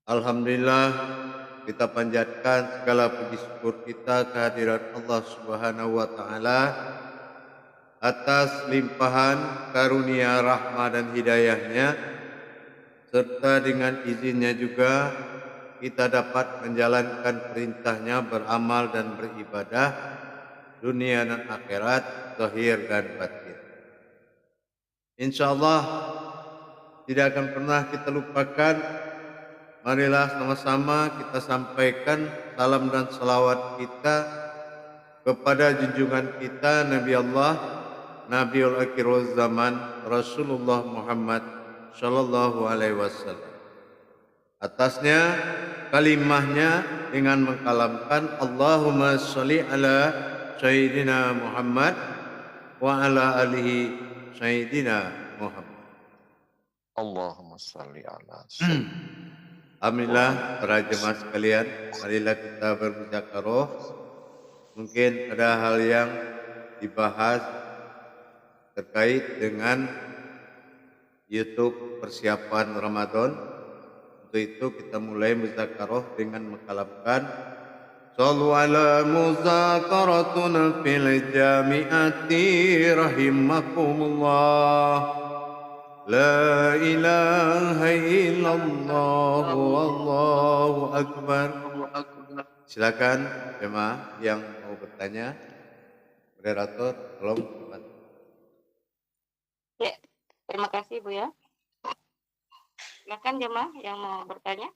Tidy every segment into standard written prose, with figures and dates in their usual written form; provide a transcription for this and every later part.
Alhamdulillah, kita panjatkan segala puji syukur kita kehadirat Allah Subhanahu wa taala atas limpahan karunia rahmah dan hidayahnya, serta dengan izinnya juga kita dapat menjalankan perintahnya beramal dan beribadah dunia dan akhirat, zahir dan batin. InsyaAllah tidak akan pernah kita lupakan. Marilah sama-sama kita sampaikan salam dan salawat kita kepada junjungan kita Nabi Allah, Nabiul Akhirul Zaman, Rasulullah Muhammad sallallahu alaihi wasallam. Atasnya kalimahnya dengan mengkalamkan Allahumma sholli ala Sayyidina Muhammad wa ala alihi Sayyidina Muhammad. Allahumma salli ala Sayyidina. Alhamdulillah para jemaah sekalian, marilah kita bermusyawarah. Mungkin ada hal yang dibahas terkait dengan YouTube persiapan Ramadan. Untuk itu kita mulai musyawarah dengan mengkalamkan Shallu ala muzakaratun fil jami'ati rahimakumullah. La ilaha illallah wallahu akbar. Silakan jemaah yang mau bertanya. Moderator, tolong dibantu. Ya, terima kasih Bu ya. Silakan jemaah yang mau bertanya.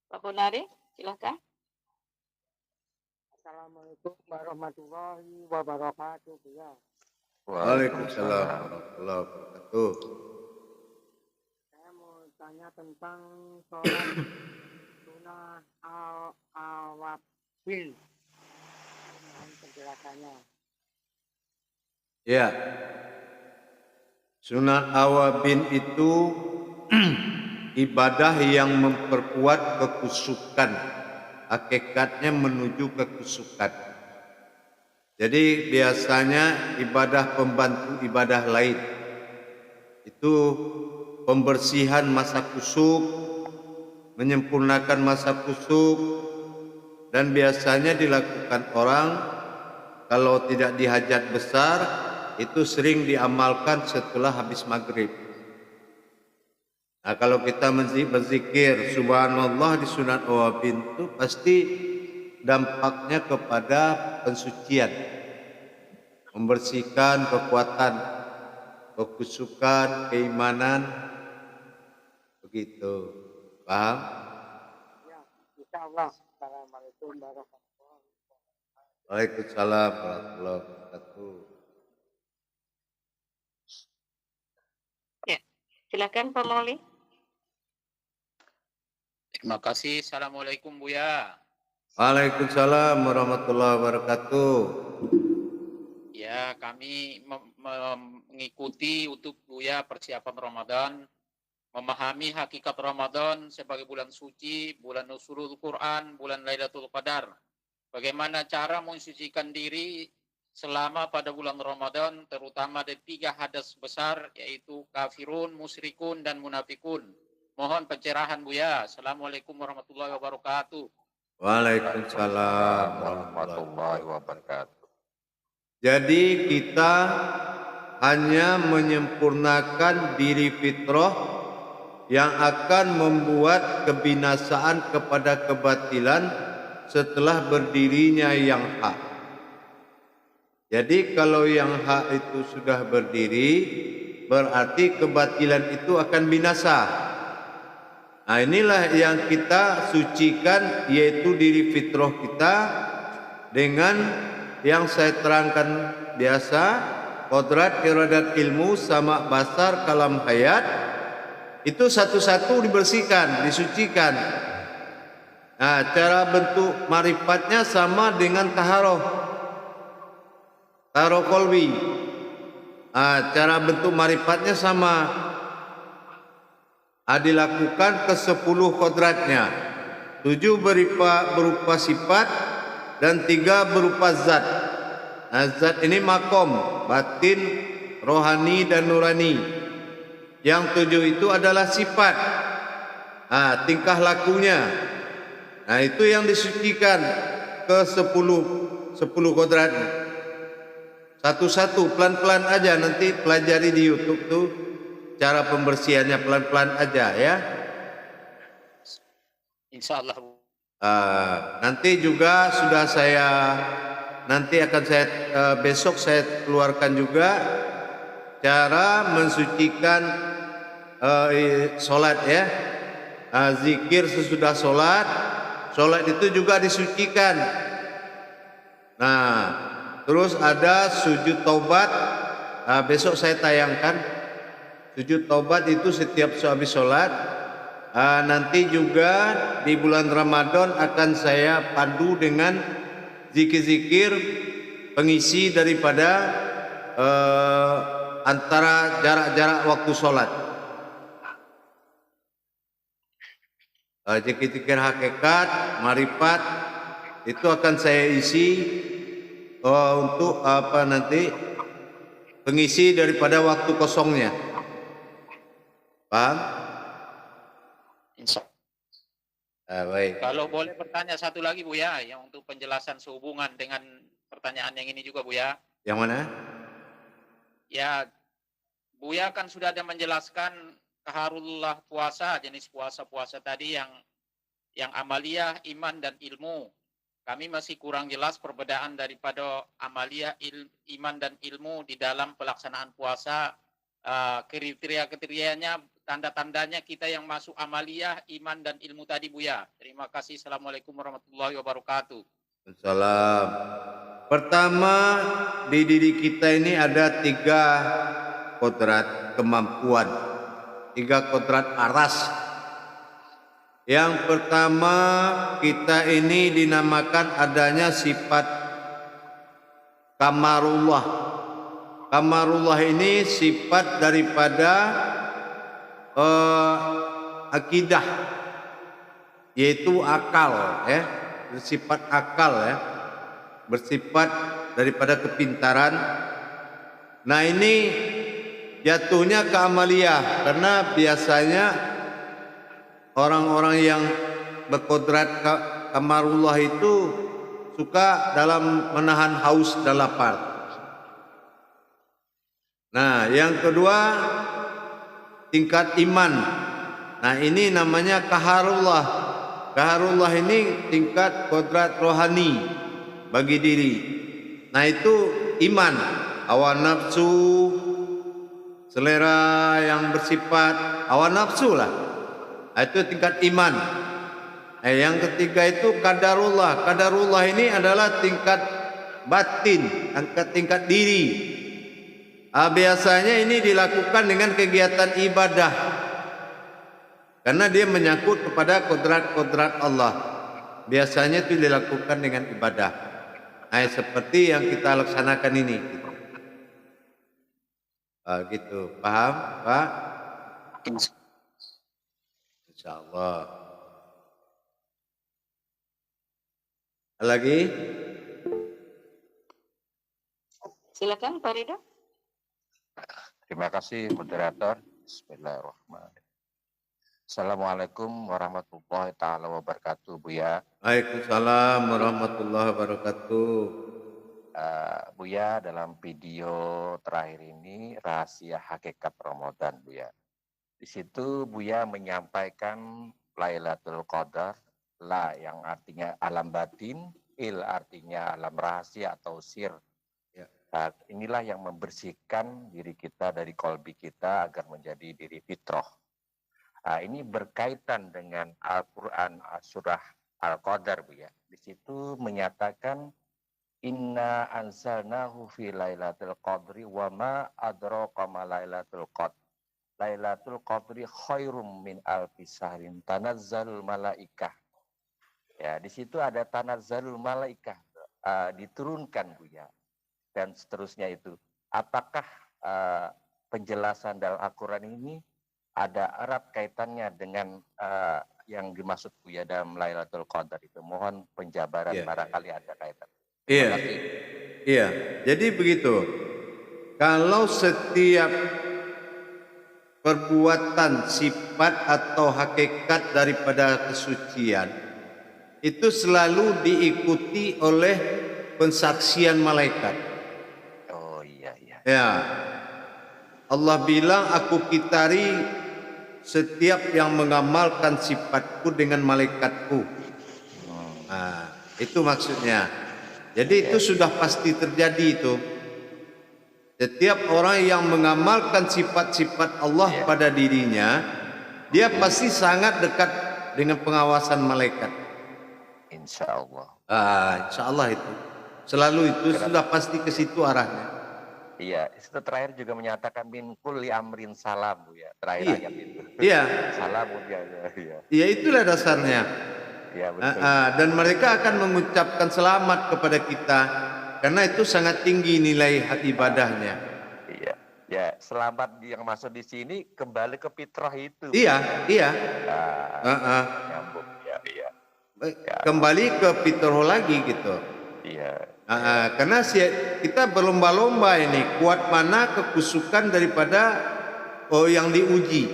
Pak Bonari, silakan. Assalamualaikum warahmatullahi wabarakatuh. Ya. Waalaikumsalam warahmatullahi wabarakatuh. Saya mau tanya tentang sholat sunnah awabin. Mohon penjelasannya. Ya, sunat awabin itu ibadah yang memperkuat kekusukan. Hakikatnya menuju kekusukan. Jadi biasanya ibadah pembantu ibadah lain. Itu pembersihan masa kusuk, menyempurnakan masa kusuk, dan biasanya dilakukan orang kalau tidak di hajat besar, itu sering diamalkan setelah habis maghrib. Nah, kalau kita berzikir subhanallah di sunat awabin itu pasti dampaknya kepada pensucian, membersihkan kekuatan, kekusukan, keimanan, begitu. Paham? Ya, insyaallah. Assalamualaikum warahmatullahi wabarakatuh. Waalaikumsalam warahmatullahi wabarakatuh. Ya, silakan Pak Mauli. Terima kasih. Assalamualaikum Buya. Waalaikumsalam warahmatullahi wabarakatuh. Ya, kami mengikuti untuk Buya persiapan Ramadan, memahami hakikat Ramadan sebagai bulan suci, bulan nuzulul Quran, bulan Lailatul Qadar. Bagaimana cara mensucikan diri selama pada bulan Ramadan, terutama dari 3 hadas besar, yaitu kafirun, musyrikun, dan munafikun. Mohon pencerahan Buya. Assalamualaikum warahmatullahi wabarakatuh. Waalaikumsalam warahmatullahi wabarakatuh. Jadi kita hanya menyempurnakan diri fitrah yang akan membuat kebinasaan kepada kebatilan setelah berdirinya yang hak. Jadi kalau yang hak itu sudah berdiri, berarti kebatilan itu akan binasa. Nah, inilah yang kita sucikan, yaitu diri fitrah kita dengan yang saya terangkan biasa, kodrat, iradat, ilmu, sama, basar, kalam, hayat. Itu satu-satu dibersihkan, disucikan. Nah, cara bentuk marifatnya sama dengan taharoh. Taharoh kolbi. Nah, cara bentuk marifatnya sama. Dilakukan ke 10 kodratnya. 7 berupa sifat dan 3 berupa zat. Zat ini makom, batin, rohani dan nurani. Yang 7 itu adalah sifat, tingkah lakunya. Nah, itu yang disucikan ke 10 kodrat. Satu-satu, pelan-pelan aja, nanti pelajari di YouTube tuh cara pembersihannya, pelan-pelan aja ya. Insya Allah. Nanti juga nanti akan saya besok saya keluarkan juga cara mensucikan solat ya. Zikir sesudah solat itu juga disucikan. Nah, terus ada sujud taubat. Besok saya tayangkan sujud taubat itu setiap habis solat. Nanti juga di bulan Ramadan akan saya padu dengan zikir-zikir pengisi daripada antara jarak-jarak waktu sholat. Zikir-zikir hakikat, marifat itu akan saya isi untuk nanti pengisi daripada waktu kosongnya. Paham? Insya Baik. Kalau boleh bertanya satu lagi Buya, yang untuk penjelasan sehubungan dengan pertanyaan yang ini juga Buya. Yang mana? Ya, Buya kan sudah ada menjelaskan kaharullah puasa, jenis puasa-puasa tadi yang amaliyah, iman dan ilmu. Kami masih kurang jelas perbedaan daripada amaliyah, iman dan ilmu di dalam pelaksanaan puasa. Kriteria-kriterianya, tanda-tandanya kita yang masuk amaliyah, iman dan ilmu tadi Buya. Terima kasih. Assalamualaikum warahmatullahi wabarakatuh. Assalam. Pertama, di diri kita ini ada 3 kodrat kemampuan, 3 kodrat aras. Yang pertama, kita ini dinamakan adanya sifat kamarullah. Kamarullah ini sifat daripada akidah, yaitu akal ya, bersifat akal ya, bersifat daripada kepintaran. Nah, ini jatuhnya ke amaliyah, karena biasanya orang-orang yang berkodrat kamarullah itu suka dalam menahan haus dan lapar. Nah, yang kedua tingkat iman. Nah, ini namanya kaharullah. Kaharullah ini tingkat kodrat rohani bagi diri. Nah, itu iman, hawa nafsu, selera yang bersifat hawa nafsu lah. Nah, itu tingkat iman. Yang ketiga itu kadarullah. Kadarullah ini adalah tingkat batin, tingkat diri. Biasanya ini dilakukan dengan kegiatan ibadah, karena dia menyangkut kepada kodrat-kodrat Allah. Biasanya itu dilakukan dengan ibadah. Seperti yang kita laksanakan ini. Gitu. Paham, Pak? Insyaallah. Lagi? Silakan Pak Ridho. Terima kasih moderator. Bismillahirrahmanirrahim. Assalamualaikum warahmatullahi taala wabarakatuh, Buya. Waalaikumsalam warahmatullahi wabarakatuh. Buya, dalam video terakhir ini rahasia hakikat Ramadan, Buya. Di situ Buya menyampaikan Lailatul Qadar, la yang artinya alam batin, il artinya alam rahasia atau sir. Inilah yang membersihkan diri kita dari kolbi kita agar menjadi diri fitrah. Ini berkaitan dengan Al-Quran surah Al-Qadar, Bu ya. Di situ menyatakan inna anzalnahu fi lailatul qadri wa ma adraka ma lailatul qadr. Lailatul qadri khairum min alfi sahrin tanazzalul malaikah. Ya, di situ ada tanazzalul malaikah, diturunkan, Bu ya. Dan seterusnya itu. Apakah penjelasan dalam Al-Quran ini ada erat kaitannya dengan yang dimaksud Buya dalam Lailatul Qadar itu? Mohon penjabaran, barangkali ada kaitan. Iya. Iya, jadi begitu. Kalau setiap perbuatan, sifat atau hakikat daripada kesucian itu selalu diikuti oleh pensaksian malaikat. Oh iya iya. Ya, Allah bilang aku kitari setiap yang mengamalkan sifatku dengan malaikatku. Nah, itu maksudnya. Jadi itu sudah pasti terjadi itu. Setiap orang yang mengamalkan sifat-sifat Allah pada dirinya, dia pasti sangat dekat dengan pengawasan malaikat. Insya Allah. Insya Allah itu. Selalu itu sudah pasti ke situ arahnya. Iya, itu terakhir juga menyatakan min kulli amrin salam Bu ya. Terakhir Iya. ayat itu. Iya. Salam ya. Iya. Ya itulah dasarnya. Iya betul. Dan mereka akan mengucapkan selamat kepada kita karena itu sangat tinggi nilai ibadahnya. Iya. Ya, selamat yang masuk di sini kembali ke fitrah itu. Iya, iya. Nyambung. Iya. Kembali ke fitrah lagi gitu. Iya. Karena kita berlomba-lomba ini kuat mana kekusukan daripada yang diuji.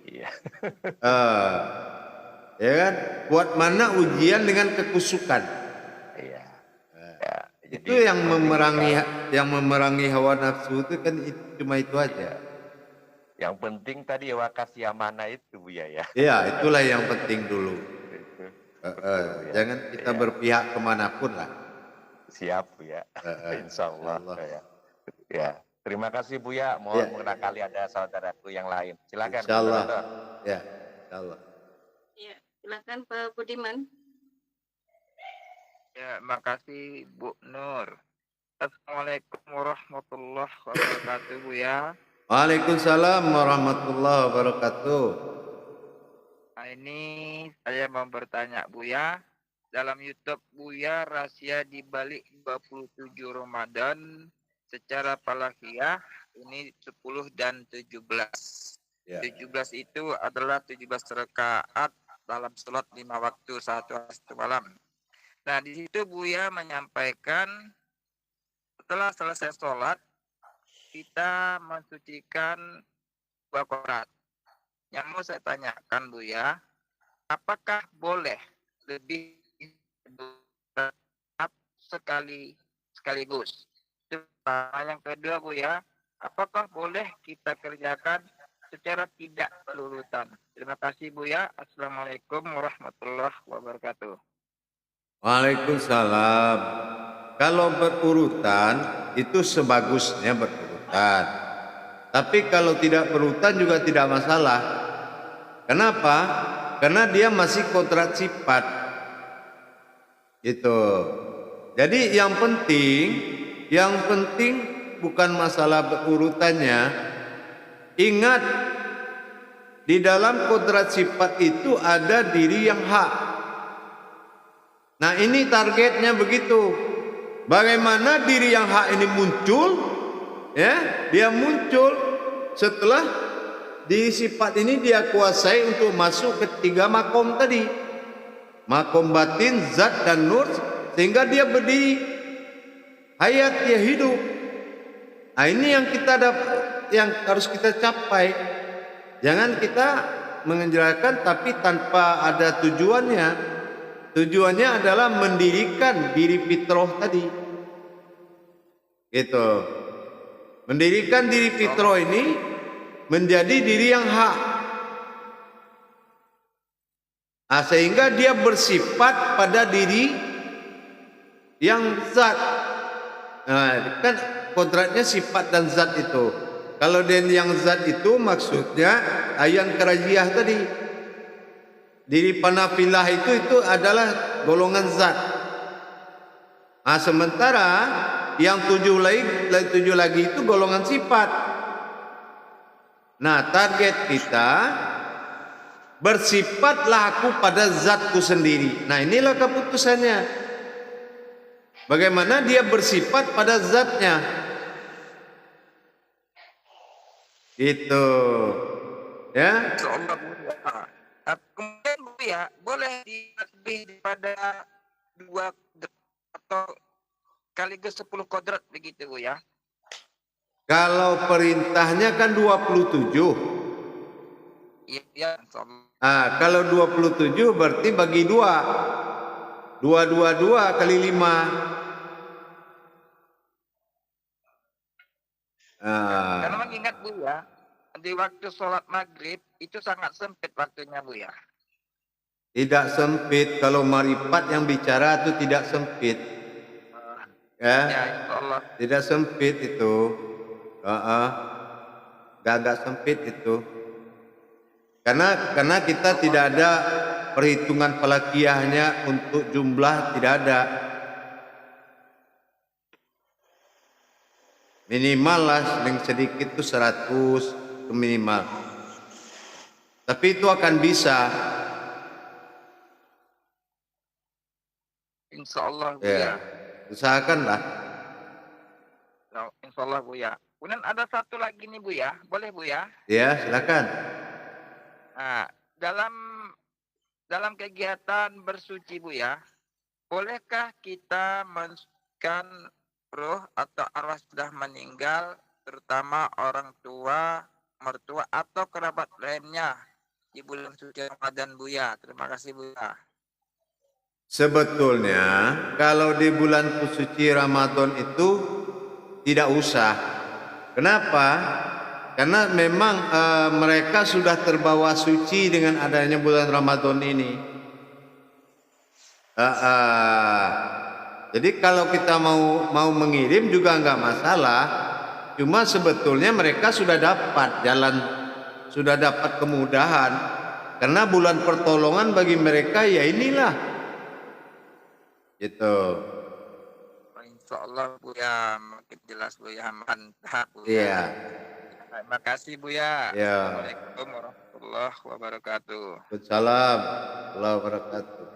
Iya. Ya kan? Kuat mana ujian dengan kekusukan. Iya. Ya, Itu yang memerangi hawa nafsu itu kan cuma itu aja. Yang penting tadi wakasih amanah itu Bu ya. Iya, itulah yang penting dulu. Betul, Jangan kita berpihak kemanapun lah. Siap Bu ya. Insya Allah. Ya. Terima kasih Bu ya. Mohon barangkali ada saudaraku yang lain. Silakan. Insya Allah. Brother. Ya, insya Allah. Ya, silakan Pak Budiman. Ya, makasih Bu Nur. Assalamualaikum warahmatullahi wabarakatuh Bu ya. Waalaikumsalam warahmatullahi wabarakatuh. Nah, ini saya mau bertanya Bu ya. Dalam YouTube Bu ya, rahasia di balik 27 Ramadan secara falakiyah ini 10 dan 17. Ya. 17 itu adalah 17 rakaat dalam sholat 5 waktu 1 malam. Nah, di situ Buya menyampaikan setelah selesai sholat kita mensucikan 2 korat. Yang mau saya tanyakan Buya, apakah boleh lebih sekaligus? Yang kedua Buya, apakah boleh kita kerjakan secara tidak berurutan? Terima kasih Buya. Assalamualaikum warahmatullahi wabarakatuh. Waalaikumsalam. Kalau berurutan itu sebagusnya berurutan. Tapi kalau tidak berurutan juga tidak masalah. Kenapa? Karena dia masih kontrak sifat. Gitu. Jadi yang penting bukan masalah berurutannya. Ingat, di dalam kodrat sifat itu ada diri yang hak. Nah, ini targetnya begitu. Bagaimana diri yang hak ini muncul? Ya, dia muncul setelah diri sifat ini dia kuasai untuk masuk ke 3 makom tadi. Makom batin, zat dan nur, sehingga dia berdiri. Hayat dia hidup. Nah, ini yang yang harus kita capai. Jangan kita mengerjakan tapi tanpa ada tujuannya. Tujuannya adalah mendirikan diri fitrah tadi. Gitu. Mendirikan diri fitrah ini menjadi diri yang hak. Nah, sehingga dia bersifat pada diri yang zat. Nah, kan kodratnya sifat dan zat itu. Kalau yang zat itu maksudnya ayan kerajiah tadi. Diri panafilah itu adalah golongan zat. Nah, sementara yang 7 lagi itu golongan sifat. Nah, target kita bersifatlah aku pada zatku sendiri. Nah, inilah keputusannya. Bagaimana dia bersifat pada zatnya. Itu. Ya. Kemudian Bu ya, boleh lebih daripada 2 atau sekaligus 10 kodrat begitu Buya. Kalau perintahnya kan 27. Iya, ya, insyaallah. Kalau 27 berarti bagi 2. 2 kali 5. Karena mengingat Buya, di waktu sholat maghrib itu sangat sempit waktunya Buya. Tidak sempit, kalau marifat yang bicara itu tidak sempit. Ya, Ya, insyaallah. tidak sempit itu. Gak sempit itu. Karena kita tidak ada perhitungan falakiyahnya untuk jumlah, tidak ada. Minimal lah, yang sedikit itu 100 itu minimal. Tapi itu akan bisa. Insyaallah Buya. Ya, usahakanlah. Ya, insyaallah Buya. Kemudian ada satu lagi nih Buya, boleh Buya? Ya, silakan. Nah, dalam kegiatan bersuci Buya, bolehkah kita mensucikan roh atau arwah sudah meninggal, terutama orang tua, mertua atau kerabat lainnya di bulan suci Ramadan Buya? Terima kasih Buya. Sebetulnya kalau di bulan suci Ramadan itu tidak usah. Kenapa? Karena memang mereka sudah terbawa suci dengan adanya bulan Ramadan ini. Jadi kalau kita mau mengirim juga nggak masalah. Cuma sebetulnya mereka sudah dapat jalan, sudah dapat kemudahan. Karena bulan pertolongan bagi mereka ya inilah. Gitu. Insyaallah Buya, makin jelas Buya, mantap Buya. Iya. Terima kasih Buya. Ya. Assalamualaikum warahmatullahi wabarakatuh. Waalaikumsalam warahmatullahi wabarakatuh.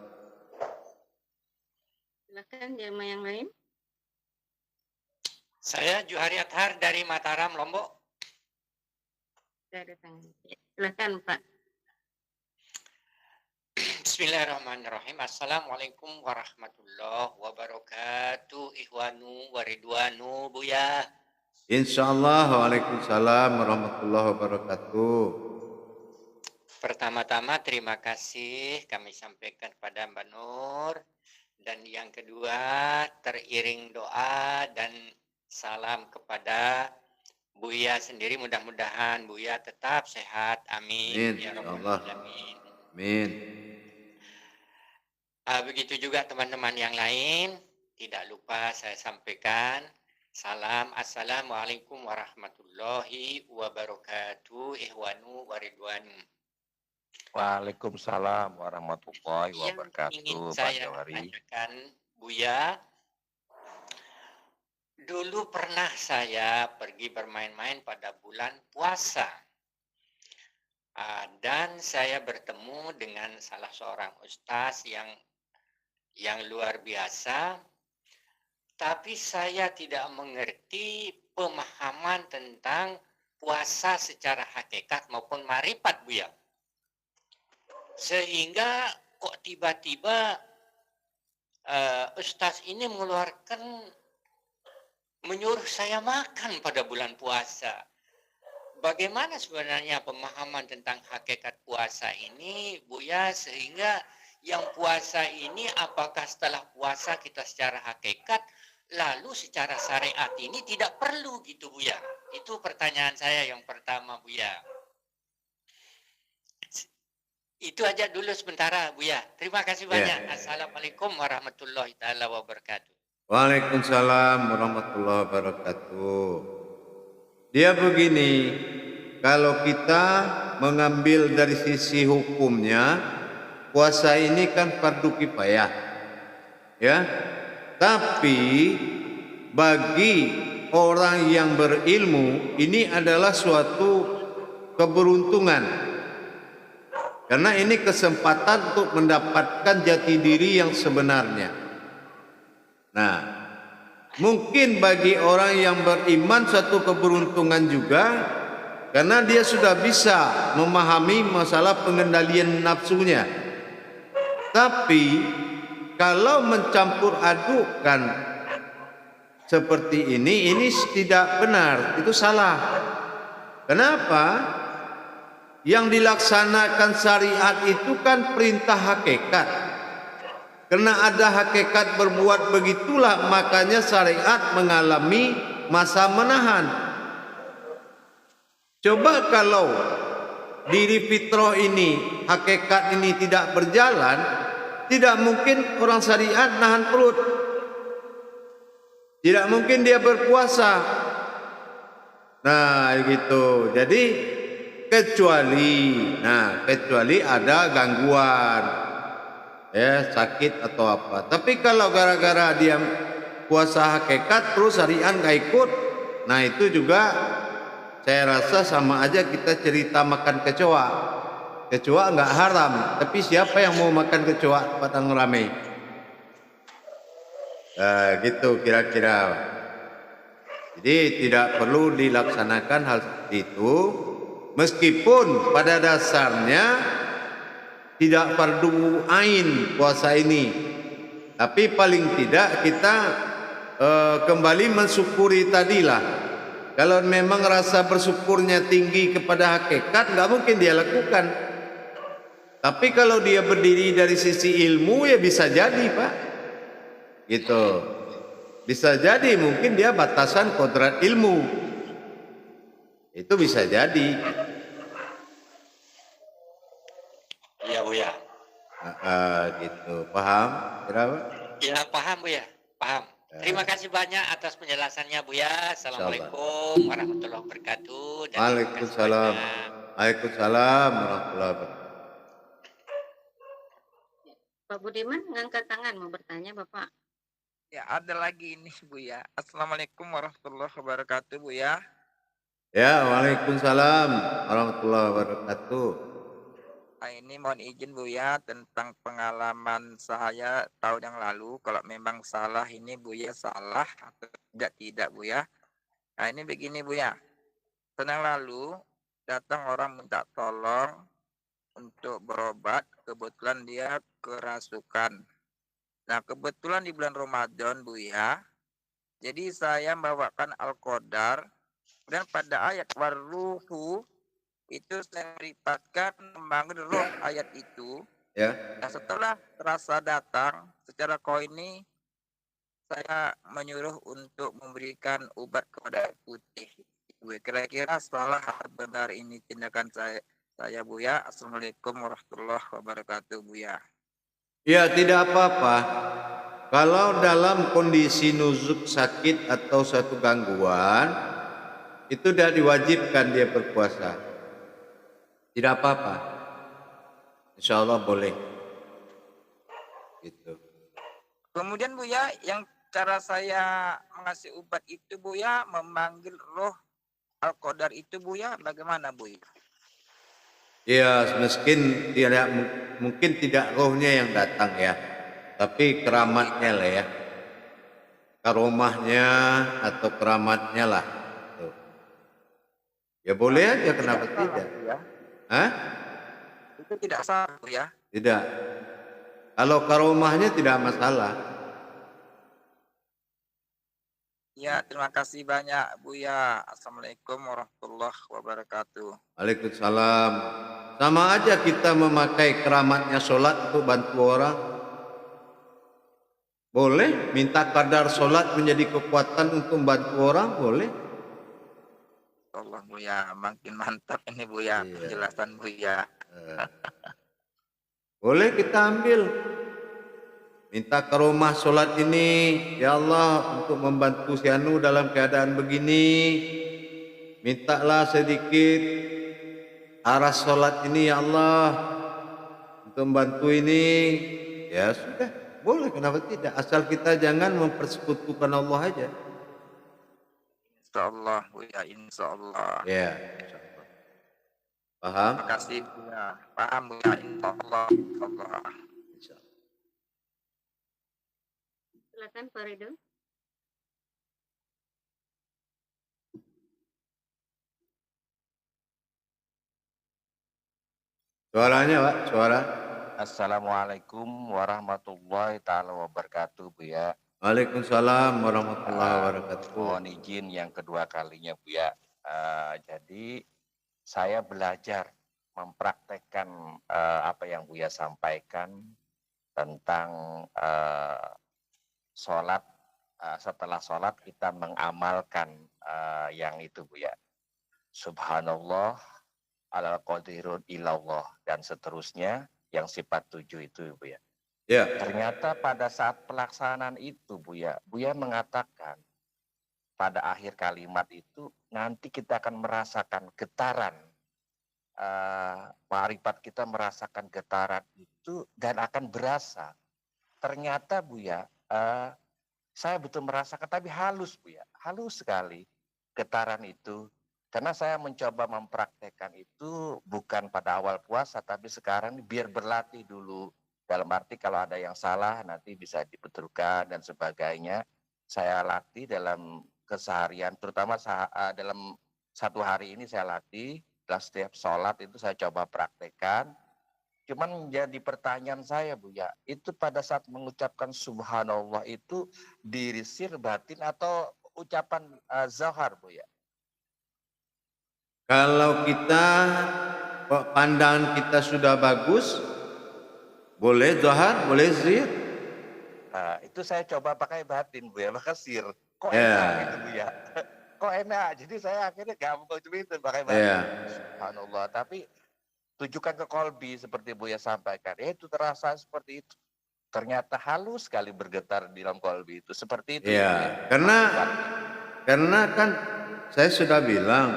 Silakan jemaah yang lain. Saya Juhari Athar dari Mataram, Lombok. Sudah ada tangan. Silakan Pak. Bismillahirrahmanirrahim. Assalamualaikum warahmatullahi wabarakatuh. Ikhwanu waridwanu Buya. Insyaallah. Waalaikumsalam warahmatullahi wabarakatuh. Pertama-tama terima kasih kami sampaikan kepada Mbak Nur. Dan yang kedua teriring doa dan salam kepada Buya sendiri. Mudah-mudahan Buya tetap sehat. Amin. Amin. Ya Ya Rabbal Allah. Alamin. Amin. Begitu juga teman-teman yang lain, tidak lupa saya sampaikan salam assalamualaikum warahmatullahi wabarakatuh. Ikhwanu waridwanu. Waalaikumsalam warahmatullahi Yang wabarakatuh. ingin Pak saya Johari. tanyakan Buya, dulu pernah saya pergi bermain-main pada bulan puasa. Dan saya bertemu dengan salah seorang ustaz yang luar biasa, tapi saya tidak mengerti pemahaman tentang puasa secara hakikat maupun marifat Buya. Sehingga kok tiba-tiba ustaz ini menyuruh saya makan pada bulan puasa. Bagaimana sebenarnya pemahaman tentang hakikat puasa ini, Buya, sehingga yang puasa ini apakah setelah puasa kita secara hakikat, lalu secara syariat ini tidak perlu gitu, Buya? Itu pertanyaan saya yang pertama, Buya. Itu aja dulu sementara, Buya. Terima kasih banyak. Assalamualaikum warahmatullahi taala wabarakatuh. Waalaikumsalam warahmatullahi wabarakatuh. Dia begini, kalau kita mengambil dari sisi hukumnya, puasa ini kan fardu kifayah. Ya. Tapi bagi orang yang berilmu ini adalah suatu keberuntungan. Karena ini kesempatan untuk mendapatkan jati diri yang sebenarnya. Nah, mungkin bagi orang yang beriman suatu keberuntungan juga, karena dia sudah bisa memahami masalah pengendalian nafsunya. Tapi kalau mencampur adukkan seperti ini tidak benar, itu salah. Kenapa? Yang dilaksanakan syariat itu kan perintah hakikat. Karena ada hakikat berbuat begitulah, makanya syariat mengalami masa menahan. Coba kalau diri fitrah ini, hakikat ini tidak berjalan, tidak mungkin orang syariat nahan perut. Tidak mungkin dia berpuasa. Nah, gitu. Jadi kecuali ada gangguan, ya, sakit atau apa. Tapi kalau gara-gara dia puasa hakikat terus syariat nggak ikut, nah itu juga saya rasa sama aja kita cerita makan kecoa. Kecoa nggak haram, tapi siapa yang mau makan kecoa padang ramai? Gitu kira-kira. Jadi tidak perlu dilaksanakan hal seperti itu, meskipun pada dasarnya tidak fardu ain puasa ini, tapi paling tidak kita kembali mensyukuri tadilah. Kalau memang rasa bersyukurnya tinggi kepada hakikat, nggak mungkin dia lakukan. Tapi kalau dia berdiri dari sisi ilmu, ya bisa jadi, Pak. Gitu. Bisa jadi mungkin dia batasan kodrat ilmu. Itu bisa jadi. Iya Buya. Gitu. Paham? Kira apa? Ya paham Buya, paham. Terima kasih banyak atas penjelasannya Buya. Assalamualaikum warahmatullahi wabarakatuh. Dan Waalaikumsalam. Waalaikumsalam warahmatullahi wabarakatuh. Pak Budiman ngangkat tangan mau bertanya Bapak. Ya, ada lagi ini Buya. Assalamualaikum warahmatullahi wabarakatuh Buya. Ya, waalaikumsalam warahmatullahi wabarakatuh. Ini mohon izin Buya tentang pengalaman saya tahun yang lalu. Kalau memang salah ini Buya salah atau tidak Buya. Nah ini begini Buya. Tahun yang lalu datang orang minta tolong untuk berobat. Kebetulan dia kerasukan. Nah kebetulan di bulan Ramadan Buya. Jadi saya membawakan Al-Qadar. Dan pada ayat waruhu itu saya merifatkan memanggil roh ayat itu. Ya. Nah, setelah terasa datang secara koini saya menyuruh untuk memberikan obat kepada air putih. Kira-kira salah atau benar ini tindakan saya Buya. Assalamualaikum warahmatullahi wabarakatuh Buya. Ya, tidak apa-apa. Kalau dalam kondisi nuzuk sakit atau suatu gangguan, itu tidak diwajibkan dia berpuasa. Tidak apa-apa. Insya Allah boleh. Gitu. Kemudian Buya, yang cara saya mengasih obat itu Buya, memanggil roh Al-Qadar itu Buya, bagaimana Buya? Ya, mungkin tidak rohnya yang datang ya, tapi keramatnya lah ya, karomahnya atau keramatnya lah. Tuh. Ya boleh aja, kenapa tidak? Ya. Hah? Itu tidak salah Buya. Tidak. Kalau karomahnya tidak masalah. Ya, terima kasih banyak Buya. Assalamualaikum warahmatullahi wabarakatuh. Waalaikumsalam. Sama aja kita memakai keramatnya sholat untuk bantu orang. Boleh minta kadar sholat menjadi kekuatan untuk membantu orang, boleh. Allah Buya, makin mantap ini Buya, Iya. penjelasan Buya. Boleh kita ambil. Minta karomah sholat ini, ya Allah, untuk membantu si Anu dalam keadaan begini. Mintalah sedikit aras sholat ini, ya Allah, untuk membantu ini. Ya sudah, boleh, kenapa tidak? Asal kita jangan mempersekutukan Allah aja. Insyaallah Buya, insyaallah. Ya, insyaallah. Paham? Terima kasih Buya. Paham Buya, insyaallah. Insyaallah. Insyaallah. Silakan Pak Ridho. Suaranya, Pak, suara. Assalamualaikum warahmatullahi taala wabarakatuh Buya. Waalaikumsalam warahmatullahi wabarakatuh. Mohon izin yang kedua kalinya Buya. Jadi saya belajar mempraktekkan apa yang Buya sampaikan tentang sholat. Setelah sholat kita mengamalkan yang itu Buya. Subhanallah, ala qadirun ilallah, dan seterusnya yang sifat 7 itu Buya. Ya. Ternyata pada saat pelaksanaan itu Buya mengatakan pada akhir kalimat itu nanti kita akan merasakan getaran, ma'rifat kita merasakan getaran itu dan akan berasa. Ternyata Buya, saya betul merasakan, tapi halus Buya, halus sekali getaran itu. Karena saya mencoba mempraktekkan itu bukan pada awal puasa, tapi sekarang biar berlatih dulu. Dalam arti kalau ada yang salah nanti bisa dibetulkan dan sebagainya. Saya latih dalam keseharian, terutama dalam satu hari ini saya latih. Dalam setiap sholat itu saya coba praktekkan. Cuman menjadi pertanyaan saya Buya, itu pada saat mengucapkan subhanallah itu diri sir batin atau ucapan zahar Buya? Kalau kita pandangan kita sudah bagus, boleh zahar, boleh zir. Itu saya coba pakai batin Buya, maka sir. Kok Ya. enak gitu Buya? Kok enak? Jadi saya akhirnya gak mau coba itu pakai batin. Ya. Subhanallah. Tapi tujukan ke kolbi seperti Buya sampaikan, itu terasa seperti itu. Ternyata halus sekali bergetar di dalam kolbi itu. Seperti itu. Ya. Karena kan saya sudah bilang,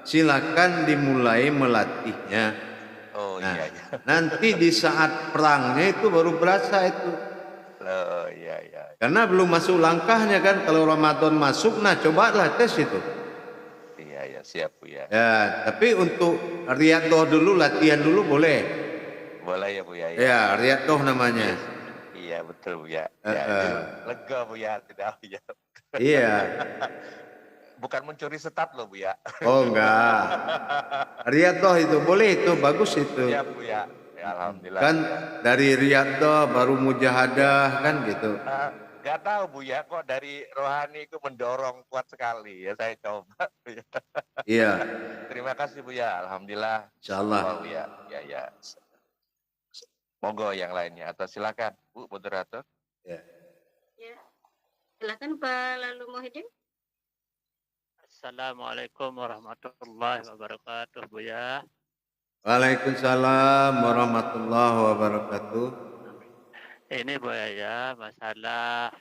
silakan dimulai melatihnya. Oh Nah, iya, iya. nanti di saat perangnya itu baru berasa itu. Oh iya, iya. Karena belum masuk langkahnya kan. Kalau Ramadan masuk, nah cobalah tes itu. Iya, iya, siap Buya. Ya, tapi untuk riyadhah dulu, latihan dulu boleh. Boleh ya Buya? Ya, riyadhah namanya. Iya, betul Buya. Ya, itu lega Buya, tidak Buya. Iya. Bukan mencuri setat loh Buya. Oh enggak. Riyadhah itu boleh, itu bagus itu. Siap Buya. Ya, alhamdulillah. Kan dari riyadhah baru mujahadah kan gitu. Gak tahu Buya, kok dari rohani itu mendorong kuat sekali ya, saya coba. Iya. Terima kasih Buya, alhamdulillah. Insyaallah. Buya. Ya, ya. Monggo yang lainnya, atau silakan Bu moderator. Ya. Ya. Silakan Pak Lalu Muhyiddin. Assalamualaikum warahmatullahi wabarakatuh Buya. Waalaikumsalam warahmatullahi wabarakatuh. Ini Buya ya, masalah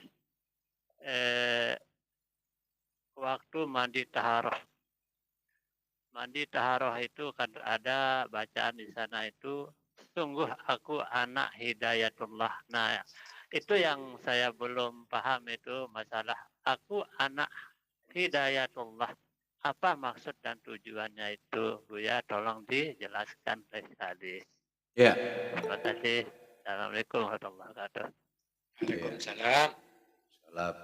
waktu mandi taharoh. Mandi taharoh itu kan ada bacaan di sana itu, sungguh aku anak hidayatullah. Nah, itu yang saya belum paham itu masalah aku anak hidayatullah. Apa maksud dan tujuannya itu Buya, tolong dijelaskan sekali. Ya. Terima kasih. Assalamualaikum warahmatullahi wabarakatuh. Waalaikumsalam. Salam.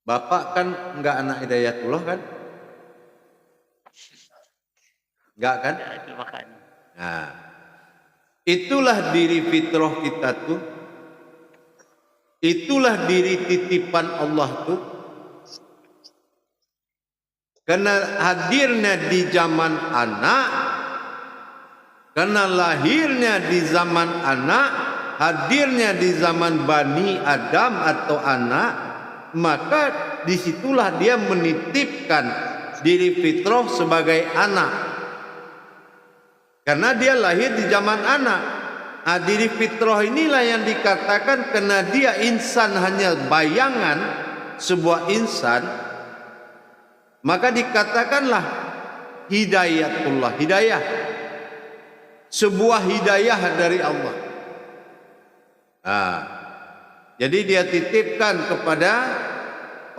Bapak kan enggak anak hidayatullah kan? Enggak kan? Ya, itu makanya. Nah, itulah diri fitrah kita tuh. Itulah diri titipan Allah tuh. Karena hadirnya di zaman anak, karena lahirnya di zaman anak, hadirnya di zaman Bani Adam atau anak, maka disitulah dia menitipkan diri fitrah sebagai anak. Karena dia lahir di zaman anak. Nah, diri fitrah inilah yang dikatakan karena dia insan hanya bayangan sebuah insan, maka dikatakanlah hidayatullah, hidayah. Sebuah hidayah dari Allah. Nah, jadi dia titipkan kepada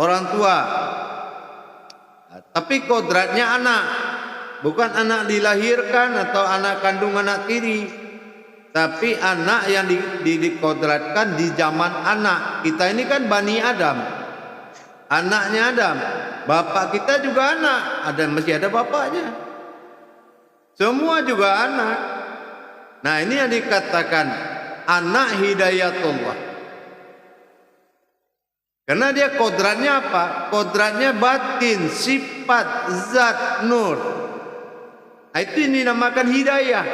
orang tua. Nah, tapi kodratnya anak. Bukan anak dilahirkan atau anak kandung anak tiri. Tapi anak yang dikodratkan di zaman anak. Kita ini kan Bani Adam. Anaknya Adam. Bapak kita juga anak. Masih ada bapaknya. Semua juga anak. Nah, ini yang dikatakan anak hidayatullah. Karena dia kodratnya apa? Kodratnya batin, sifat, zat, nur. Itu ini dinamakan hidayah.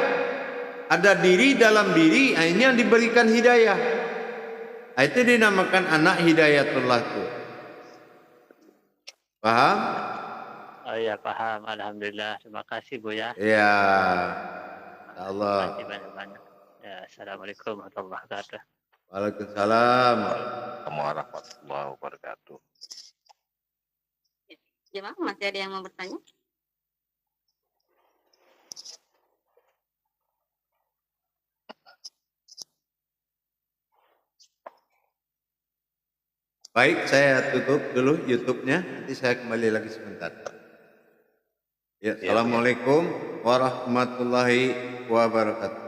Ada diri dalam diri, ini yang diberikan hidayah. Itu dinamakan anak hidayatullah itu. Paham? Oh iya paham, alhamdulillah. Terima kasih Buya. Ya. Terima Allah. kasih banyak-banyak. Ya, assalamualaikum warahmatullahi wabarakatuh. Waalaikumsalam. Assalamualaikum warahmatullahi wabarakatuh. Jemaah masih ada yang mau bertanya? Baik, saya tutup dulu YouTube-nya. Nanti saya kembali lagi sebentar. Ya, assalamualaikum warahmatullahi wabarakatuh.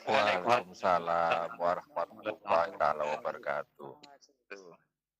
Waalaikumsalam warahmatullahi wabarakatuh.